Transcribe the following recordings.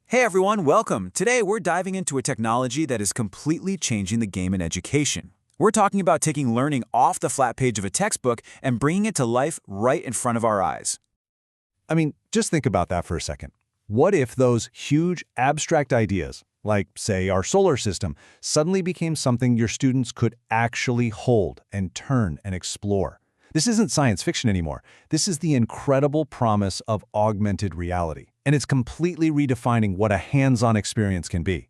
Hey everyone, welcome. Today we're diving into a technology that is completely changing the game in education. We're talking about taking learning off the flat page of a textbook and bringing it to life right in front of our eyes. Just think about that for a second. What if those huge abstract ideas, like, say, our solar system, suddenly became something your students could actually hold and turn and explore? This isn't science fiction anymore. This is the incredible promise of augmented reality, and it's completely redefining what a hands-on experience can be.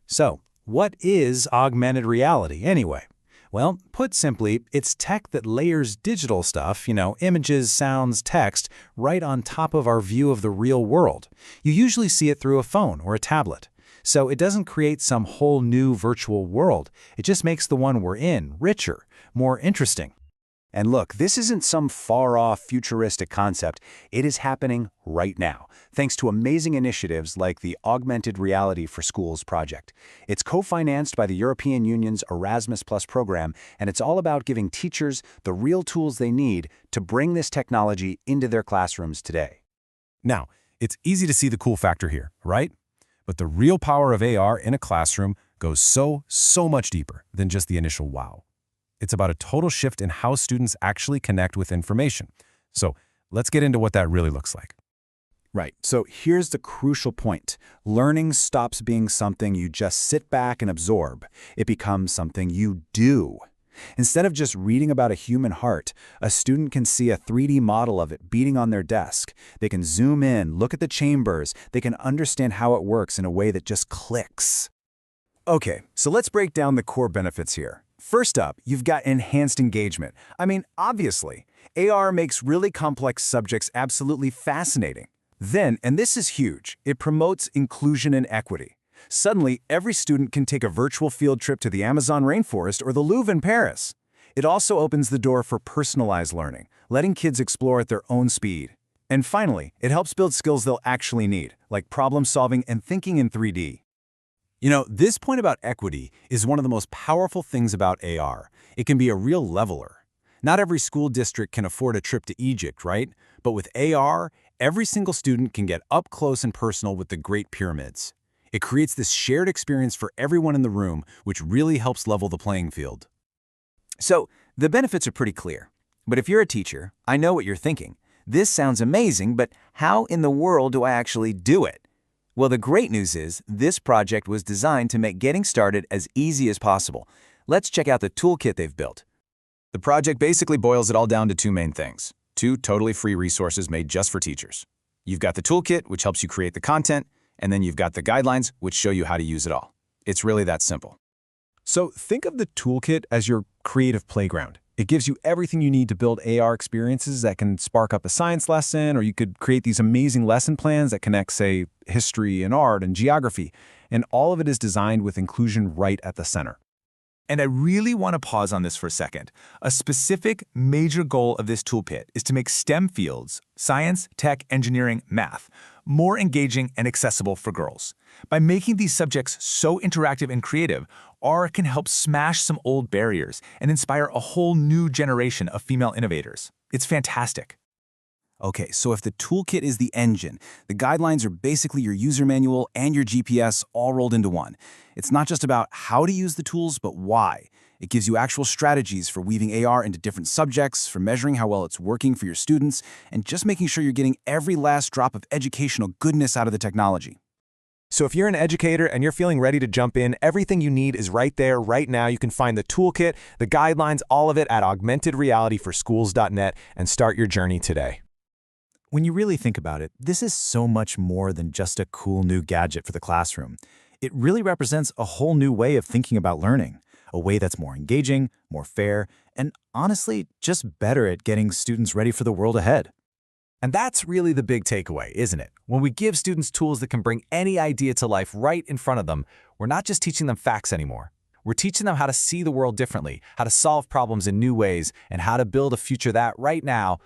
So, what is augmented reality anyway? Well, put simply, it's tech that layers digital stuff, images, sounds, text, right on top of our view of the real world. You usually see it through a phone or a tablet. So it doesn't create some whole new virtual world. It just makes the one we're in richer, more interesting. And look, this isn't some far-off futuristic concept. It is happening right now, thanks to amazing initiatives like the Augmented Reality for Schools project. It's co-financed by the European Union's Erasmus program, and it's all about giving teachers the real tools they need to bring this technology into their classrooms today. Now, it's easy to see the cool factor here, right? But the real power of AR in a classroom goes so much deeper than just the initial wow. It's about a total shift in how students actually connect with information. So let's get into what that really looks like. Right, so here's the crucial point. Learning stops being something you just sit back and absorb. It becomes something you do. Instead of just reading about a human heart, a student can see a 3D model of it beating on their desk. They can zoom in, look at the chambers. They can understand how it works in a way that just clicks. Okay, so let's break down the core benefits here. First up, you've got enhanced engagement. Obviously, AR makes really complex subjects absolutely fascinating. Then, and this is huge, it promotes inclusion and equity. Suddenly, every student can take a virtual field trip to the Amazon rainforest or the Louvre in Paris. It also opens the door for personalized learning, letting kids explore at their own speed. And finally, it helps build skills they'll actually need, like problem solving and thinking in 3D. This point about equity is one of the most powerful things about AR. It can be a real leveler. Not every school district can afford a trip to Egypt, right? But with AR, every single student can get up close and personal with the Great Pyramids. It creates this shared experience for everyone in the room, which really helps level the playing field. So, the benefits are pretty clear. But if you're a teacher, I know what you're thinking. This sounds amazing, but how in the world do I actually do it? Well, the great news is this project was designed to make getting started as easy as possible. Let's check out the toolkit they've built. The project basically boils it all down to two main things. Two totally free resources made just for teachers. You've got the toolkit, which helps you create the content, and then you've got the guidelines, which show you how to use it all. It's really that simple. So think of the toolkit as your creative playground. It gives you everything you need to build AR experiences that can spark up a science lesson, or you could create these amazing lesson plans that connect, say, history and art and geography. And all of it is designed with inclusion right at the center. And I really want to pause on this for a second. A specific major goal of this toolkit is to make STEM fields, science, tech, engineering, math, more engaging and accessible for girls. By making these subjects so interactive and creative, AR can help smash some old barriers and inspire a whole new generation of female innovators. It's fantastic. Okay, so if the toolkit is the engine, the guidelines are basically your user manual and your GPS all rolled into one. It's not just about how to use the tools, but why. It gives you actual strategies for weaving AR into different subjects, for measuring how well it's working for your students, and just making sure you're getting every last drop of educational goodness out of the technology. So if you're an educator and you're feeling ready to jump in, everything you need is right there, right now. You can find the toolkit, the guidelines, all of it at augmentedrealityforschools.net and start your journey today. When you really think about it, this is so much more than just a cool new gadget for the classroom. It really represents a whole new way of thinking about learning, a way that's more engaging, more fair, and honestly, just better at getting students ready for the world ahead. And that's really the big takeaway, isn't it? When we give students tools that can bring any idea to life right in front of them, we're not just teaching them facts anymore. We're teaching them how to see the world differently, how to solve problems in new ways, and how to build a future that, right now,